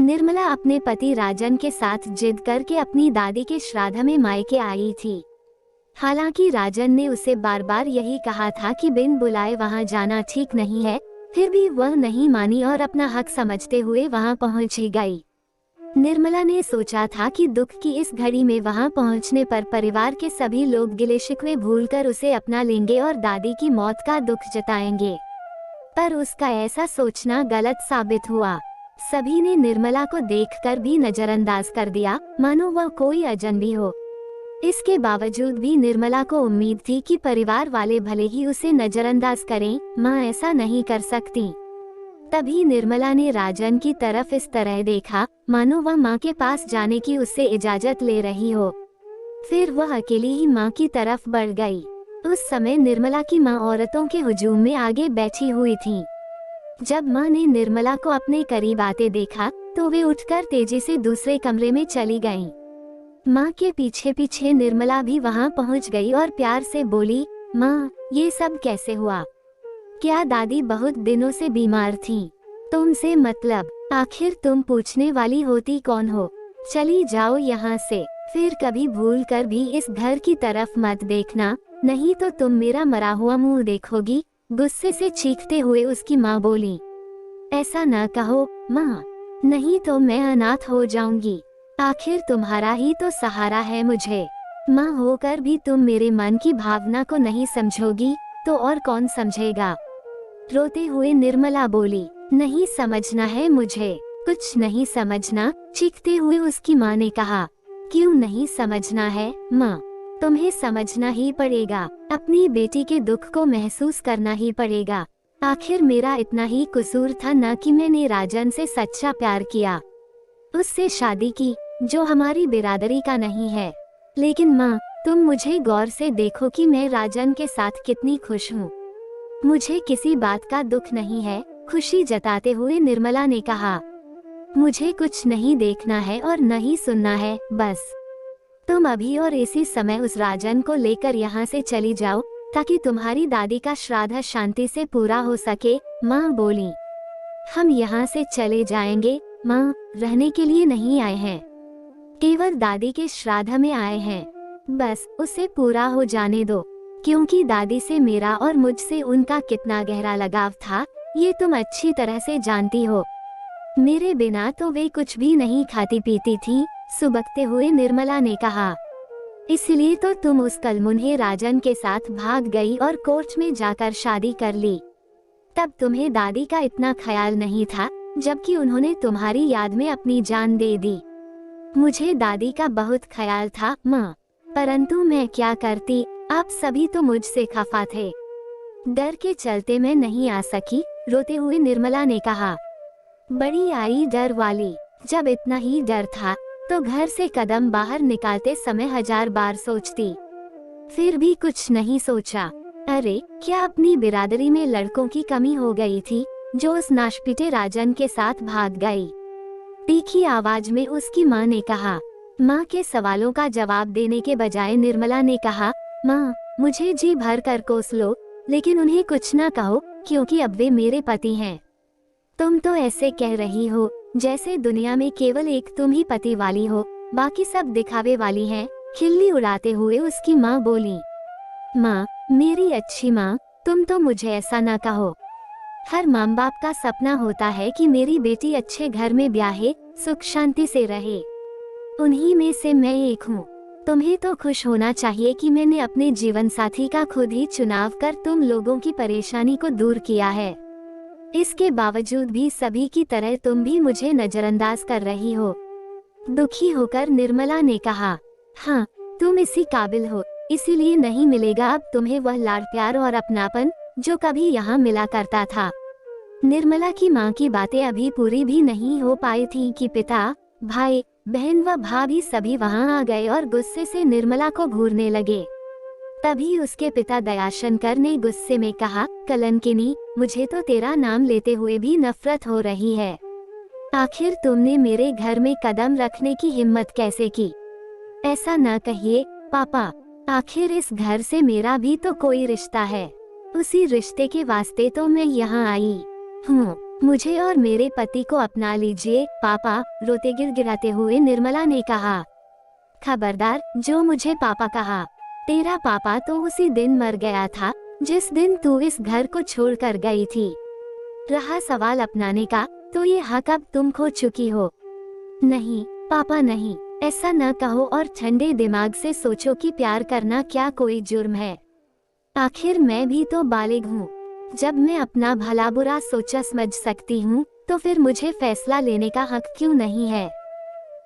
निर्मला अपने पति राजन के साथ जिद करके अपनी दादी के श्राद्ध में मायके आई थी। हालांकि राजन ने उसे बार बार यही कहा था कि बिन बुलाए वहां जाना ठीक नहीं है, फिर भी वह नहीं मानी और अपना हक समझते हुए वहां पहुंच ही गई। निर्मला ने सोचा था कि दुख की इस घड़ी में वहां पहुंचने पर परिवार के सभी लोग गिले शिकवे भूलकर उसे अपना लेंगे और दादी की मौत का दुख जताएंगे, पर उसका ऐसा सोचना गलत साबित हुआ। सभी ने निर्मला को देखकर भी नजरअंदाज कर दिया, मानो वह कोई अजनबी हो। इसके बावजूद भी निर्मला को उम्मीद थी कि परिवार वाले भले ही उसे नजरअंदाज करें, माँ ऐसा नहीं कर सकती। तभी निर्मला ने राजन की तरफ इस तरह देखा, मानो वह माँ के पास जाने की उससे इजाजत ले रही हो। फिर वह अकेली ही माँ की तरफ बढ़ गई। उस समय निर्मला की माँ औरतों के हुजूम में आगे बैठी हुई थी। जब माँ ने निर्मला को अपने करीब आते देखा तो वे उठकर तेजी से दूसरे कमरे में चली गईं। माँ के पीछे पीछे निर्मला भी वहाँ पहुँच गई और प्यार से बोली, माँ ये सब कैसे हुआ? क्या दादी बहुत दिनों से बीमार थीं? तुमसे मतलब, आखिर तुम पूछने वाली होती कौन हो? चली जाओ यहाँ से, फिर कभी भूल कर भी इस घर की तरफ मत देखना, नहीं तो तुम मेरा मरा हुआ मुंह देखोगी। गुस्से से चीखते हुए उसकी माँ बोली। ऐसा न कहो माँ, नहीं तो मैं अनाथ हो जाऊंगी। आखिर तुम्हारा ही तो सहारा है मुझे। माँ होकर भी तुम मेरे मन की भावना को नहीं समझोगी तो और कौन समझेगा? रोते हुए निर्मला बोली, नहीं समझना है मुझे, कुछ नहीं समझना। चीखते हुए उसकी माँ ने कहा, क्यों नहीं समझना है माँ? तुम्हें समझना ही पड़ेगा, अपनी बेटी के दुख को महसूस करना ही पड़ेगा। आखिर मेरा इतना ही कसूर था न कि मैंने राजन से सच्चा प्यार किया, उससे शादी की जो हमारी बिरादरी का नहीं है। लेकिन माँ, तुम मुझे गौर से देखो कि मैं राजन के साथ कितनी खुश हूँ। मुझे किसी बात का दुख नहीं है। खुशी जताते हुए निर्मला ने कहा, मुझे कुछ नहीं देखना है और न ही सुनना है, बस तुम अभी और इसी समय उस राजन को लेकर यहाँ से चली जाओ ताकि तुम्हारी दादी का श्राद्ध शांति से पूरा हो सके। माँ बोली, हम यहाँ से चले जाएंगे माँ, रहने के लिए नहीं आए हैं, केवल दादी के श्राद्ध में आए हैं। बस उसे पूरा हो जाने दो, क्योंकि दादी से मेरा और मुझसे उनका कितना गहरा लगाव था ये तुम अच्छी तरह से जानती हो। मेरे बिना तो वे कुछ भी नहीं खाती पीती थी। सुबकते हुए निर्मला ने कहा, इसलिए तो तुम उस कलमुन्हे राजन के साथ भाग गई और कोर्ट में जाकर शादी कर ली। तब तुम्हें दादी का इतना ख्याल नहीं था, जबकि उन्होंने तुम्हारी याद में अपनी जान दे दी। मुझे दादी का बहुत ख्याल था माँ, परंतु मैं क्या करती, आप सभी तो मुझसे खफा थे। डर के चलते मैं नहीं आ सकी। रोते हुए निर्मला ने कहा, बड़ी आई डर वाली। जब इतना ही डर था तो घर से कदम बाहर निकालते समय 1000 बार सोचती, फिर भी कुछ नहीं सोचा। अरे क्या अपनी बिरादरी में लड़कों की कमी हो गई थी जो उस नाशपीटे राजन के साथ भाग गई? तीखी आवाज में उसकी माँ ने कहा। माँ के सवालों का जवाब देने के बजाय निर्मला ने कहा, माँ मुझे जी भर कर कोस लो, लेकिन उन्हें कुछ ना कहो, क्योंकि अब वे मेरे पति हैं। तुम तो ऐसे कह रही हो जैसे दुनिया में केवल एक तुम ही पति वाली हो, बाकी सब दिखावे वाली हैं। खिल्ली उड़ाते हुए उसकी माँ बोली, माँ मेरी अच्छी माँ, तुम तो मुझे ऐसा ना कहो। हर माँ बाप का सपना होता है कि मेरी बेटी अच्छे घर में ब्याहे, सुख शांति से रहे। उन्हीं में से मैं एक हूँ। तुम्हें तो खुश होना चाहिए कि मैंने अपने जीवन साथी का खुद ही चुनाव कर तुम लोगों की परेशानी को दूर किया है। इसके बावजूद भी सभी की तरह तुम भी मुझे नजरअंदाज कर रही हो। दुखी होकर निर्मला ने कहा, हाँ तुम इसी काबिल हो, इसीलिए नहीं मिलेगा अब तुम्हें वह लाड प्यार और अपनापन जो कभी यहाँ मिला करता था। निर्मला की माँ की बातें अभी पूरी भी नहीं हो पाई थीं कि पिता, भाई, बहन व भाभी सभी वहाँ आ गए और गुस्से से निर्मला को घूरने लगे। तभी उसके पिता दयाशंकर ने गुस्से में कहा, कलंकिनी, मुझे तो तेरा नाम लेते हुए भी नफरत हो रही है। आखिर तुमने मेरे घर में कदम रखने की हिम्मत कैसे की? ऐसा न कहिए पापा, आखिर इस घर से मेरा भी तो कोई रिश्ता है। उसी रिश्ते के वास्ते तो मैं यहाँ आई हूँ। मुझे और मेरे पति को अपना लीजिए पापा, रोते गिड़गिड़ाते हुए निर्मला ने कहा। खबरदार, जो मुझे पापा कहा। तेरा पापा तो उसी दिन मर गया था जिस दिन तू इस घर को छोड़कर गई थी। रहा सवाल अपनाने का, तो ये हक अब तुम खो चुकी हो। नहीं पापा नहीं, ऐसा न कहो और ठंडे दिमाग से सोचो कि प्यार करना क्या कोई जुर्म है। आखिर मैं भी तो बालिग हूँ। जब मैं अपना भला बुरा सोचा समझ सकती हूँ, तो फिर मुझे फैसला लेने का हक क्यों नहीं है?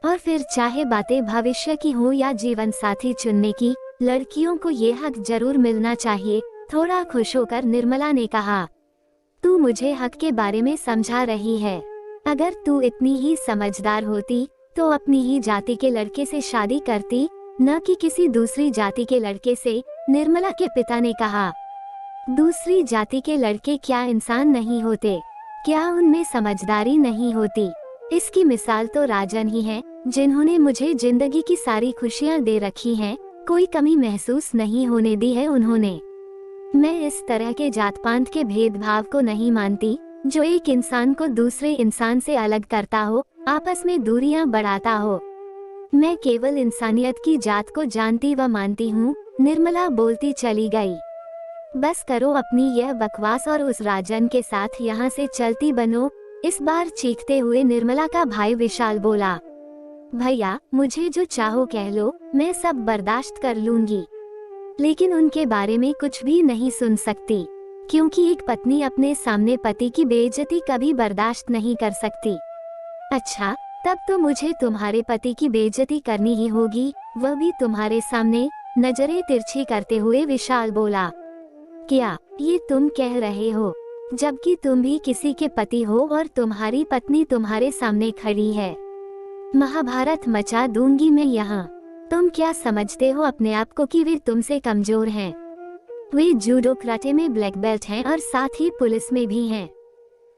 और फिर चाहे बातें भविष्य की हो या जीवन साथी चुनने की, लड़कियों को ये हक जरूर मिलना चाहिए। थोड़ा खुश होकर निर्मला ने कहा। तू मुझे हक के बारे में समझा रही है। अगर तू इतनी ही समझदार होती तो अपनी ही जाति के लड़के से शादी करती, न कि किसी दूसरी जाति के लड़के से, निर्मला के पिता ने कहा। दूसरी जाति के लड़के क्या इंसान नहीं होते? क्या उनमें समझदारी नहीं होती? इसकी मिसाल तो राजन ही है, जिन्होंने मुझे जिंदगी की सारी खुशियां दे रखी हैं, कोई कमी महसूस नहीं होने दी है उन्होंने। मैं इस तरह के जात पात के भेदभाव को नहीं मानती, जो एक इंसान को दूसरे इंसान से अलग करता हो, आपस में दूरियां बढ़ाता हो। मैं केवल इंसानियत की जात को जानती व मानती हूँ, निर्मला बोलती चली गई। बस करो अपनी यह बकवास और उस राजन के साथ यहाँ से चलती बनो। इस बार चीखते हुए निर्मला का भाई विशाल बोला। भैया, मुझे जो चाहो कह लो, मैं सब बर्दाश्त कर लूंगी, लेकिन उनके बारे में कुछ भी नहीं सुन सकती, क्योंकि एक पत्नी अपने सामने पति की बेइज्जती कभी बर्दाश्त नहीं कर सकती। अच्छा, तब तो मुझे तुम्हारे पति की बेइज्जती करनी ही होगी, वह भी तुम्हारे सामने, नजरें तिरछी करते हुए विशाल बोला। क्या ये तुम कह रहे हो, जबकि तुम भी किसी के पति हो और तुम्हारी पत्नी तुम्हारे सामने खड़ी है? महाभारत मचा दूंगी मैं यहाँ। तुम क्या समझते हो अपने आप को कि वे तुमसे कमजोर हैं? वे जूडो कराटे में ब्लैक बेल्ट हैं और साथ ही पुलिस में भी हैं।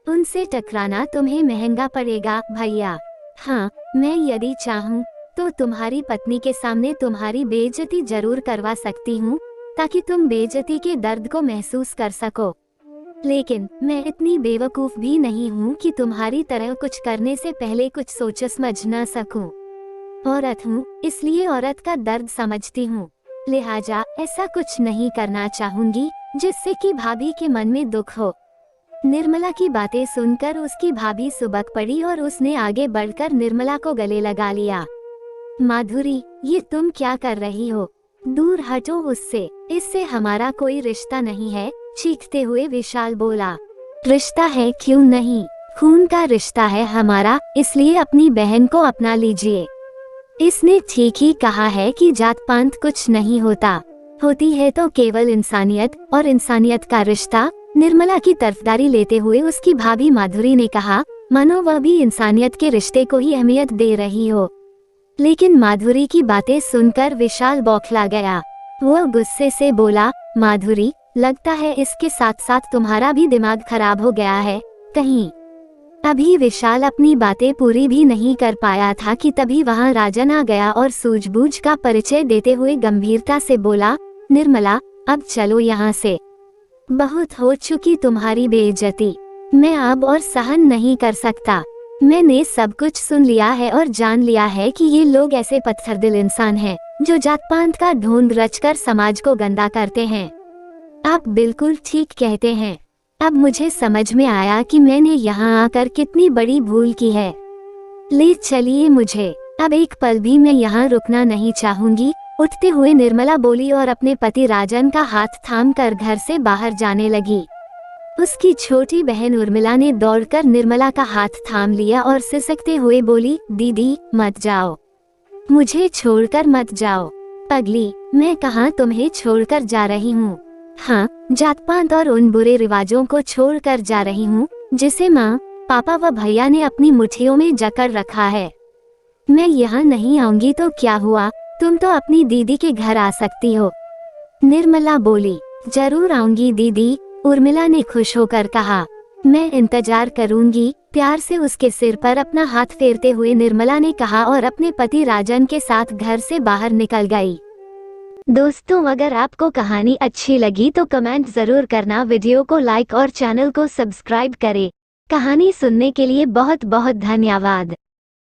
उनसे टकराना तुम्हें महंगा पड़ेगा भैया। हाँ, मैं यदि चाहूँ तो तुम्हारी पत्नी के सामने तुम्हारी बेइज्जती जरूर करवा सकती हूँ, ताकि तुम बेइज्जती के दर्द को महसूस कर सको। लेकिन मैं इतनी बेवकूफ भी नहीं हूँ कि तुम्हारी तरह कुछ करने से पहले कुछ सोच समझ न सकूं। औरत हूँ, इसलिए औरत का दर्द समझती हूँ, लिहाजा ऐसा कुछ नहीं करना चाहूंगी जिससे कि भाभी के मन में दुख हो। निर्मला की बातें सुनकर उसकी भाभी सुबक पड़ी और उसने आगे बढ़कर निर्मला को गले लगा लिया। माधुरी, ये तुम क्या कर रही हो? दूर हटो उससे, इससे हमारा कोई रिश्ता नहीं है, चीखते हुए विशाल बोला। रिश्ता है क्यों नहीं, खून का रिश्ता है हमारा, इसलिए अपनी बहन को अपना लीजिए। इसने ठीक ही कहा है कि जात पात कुछ नहीं होता, होती है तो केवल इंसानियत, और इंसानियत का रिश्ता। निर्मला की तरफदारी लेते हुए उसकी भाभी माधुरी ने कहा, मानो वह भी इंसानियत के रिश्ते को ही अहमियत दे रही हो। लेकिन माधुरी की बातें सुनकर विशाल बौखला गया। वह गुस्से से बोला, माधुरी, लगता है इसके साथ साथ तुम्हारा भी दिमाग खराब हो गया है कहीं। अभी विशाल अपनी बातें पूरी भी नहीं कर पाया था कि तभी वहां राजन आ गया और सूझबूझ का परिचय देते हुए गंभीरता से बोला, निर्मला, अब चलो यहाँ से। बहुत हो चुकी तुम्हारी बेइज्जती, मैं अब और सहन नहीं कर सकता। मैंने सब कुछ सुन लिया है और जान लिया है कि ये लोग ऐसे पत्थरदिल इंसान हैं, जो जात पात का ढोंग रचकर समाज को गंदा करते हैं। आप बिल्कुल ठीक कहते हैं। अब मुझे समझ में आया कि मैंने यहाँ आकर कितनी बड़ी भूल की है। ले चलिए मुझे, अब एक पल भी मैं यहाँ रुकना नहीं चाहूंगी। उठते हुए निर्मला बोली और अपने पति राजन का हाथ थामकर घर से बाहर जाने लगी। उसकी छोटी बहन उर्मिला ने दौड़कर निर्मला का हाथ थाम लिया और सिसकते हुए बोली, दीदी मत जाओ, मुझे छोड़कर मत जाओ। पगली, मैं कहाँ तुम्हें छोड़कर जा रही हूँ। हाँ, जात पात और उन बुरे रिवाजों को छोड़कर जा रही हूँ जिसे माँ, पापा व भैया ने अपनी मुट्ठियों में जकड़ रखा है। मैं यहाँ नहीं आऊंगी तो क्या हुआ, तुम तो अपनी दीदी के घर आ सकती हो। निर्मला बोली, जरूर आऊंगी दीदी, उर्मिला ने खुश होकर कहा। मैं इंतजार करूंगी, प्यार से उसके सिर पर अपना हाथ फेरते हुए निर्मला ने कहा और अपने पति राजन के साथ घर से बाहर निकल गई। दोस्तों, अगर आपको कहानी अच्छी लगी तो कमेंट जरूर करना, वीडियो को लाइक और चैनल को सब्सक्राइब करें। कहानी सुनने के लिए बहुत बहुत धन्यवाद।